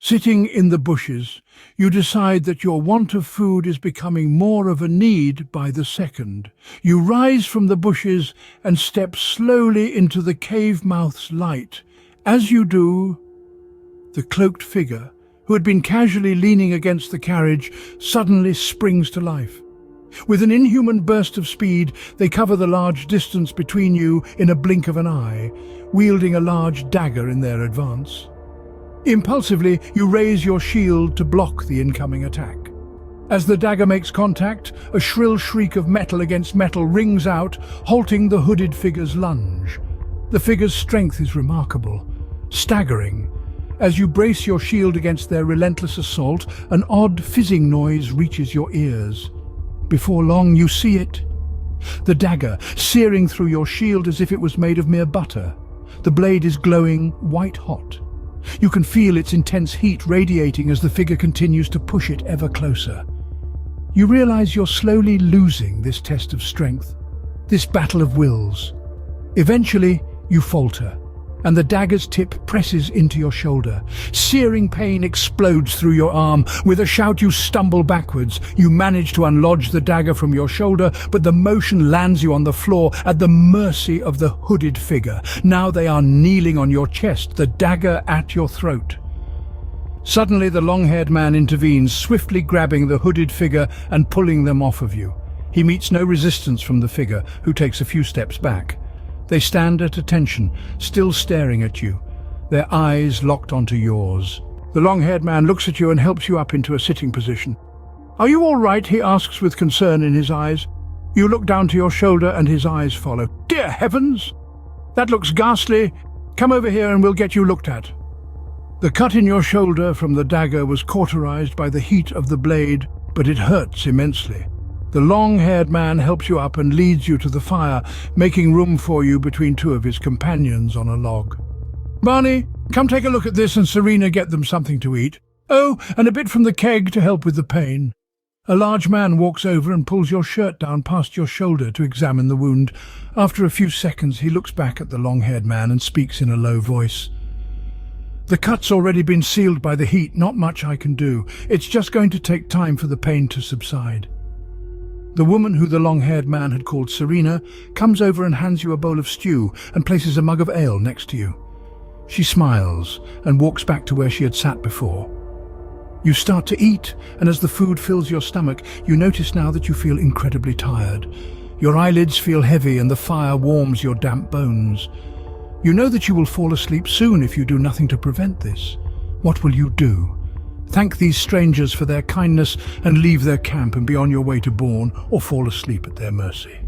Sitting in the bushes, you decide that your want of food is becoming more of a need by the second. You rise from the bushes and step slowly into the cave mouth's light. As you do, the cloaked figure, who had been casually leaning against the carriage, suddenly springs to life. With an inhuman burst of speed, they cover the large distance between you in a blink of an eye, wielding a large dagger in their advance. Impulsively, you raise your shield to block the incoming attack. As the dagger makes contact, a shrill shriek of metal against metal rings out, halting the hooded figure's lunge. The figure's strength is remarkable, staggering. As you brace your shield against their relentless assault, an odd fizzing noise reaches your ears. Before long, you see it. The dagger, searing through your shield as if it was made of mere butter. The blade is glowing white-hot. You can feel its intense heat radiating as the figure continues to push it ever closer. You realize you're slowly losing this test of strength, this battle of wills. Eventually, you falter, and the dagger's tip presses into your shoulder. Searing pain explodes through your arm. With a shout, you stumble backwards. You manage to unlodge the dagger from your shoulder, but the motion lands you on the floor at the mercy of the hooded figure. Now they are kneeling on your chest, the dagger at your throat. Suddenly, the long-haired man intervenes, swiftly grabbing the hooded figure and pulling them off of you. He meets no resistance from the figure, who takes a few steps back. They stand at attention, still staring at you, their eyes locked onto yours. The long-haired man looks at you and helps you up into a sitting position. "Are you all right?" he asks with concern in his eyes. You look down to your shoulder and his eyes follow. "Dear heavens! That looks ghastly. Come over here and we'll get you looked at." The cut in your shoulder from the dagger was cauterized by the heat of the blade, but it hurts immensely. The long-haired man helps you up and leads you to the fire, making room for you between two of his companions on a log. "Barney, come take a look at this, and Serena, get them something to eat. Oh, and a bit from the keg to help with the pain." A large man walks over and pulls your shirt down past your shoulder to examine the wound. After a few seconds, he looks back at the long-haired man and speaks in a low voice. "The cut's already been sealed by the heat. Not much I can do. It's just going to take time for the pain to subside." The woman who the long-haired man had called Serena comes over and hands you a bowl of stew and places a mug of ale next to you. She smiles and walks back to where she had sat before. You start to eat, and as the food fills your stomach, you notice now that you feel incredibly tired. Your eyelids feel heavy and the fire warms your damp bones. You know that you will fall asleep soon if you do nothing to prevent this. What will you do? Thank these strangers for their kindness and leave their camp and be on your way to Bourne, or fall asleep at their mercy?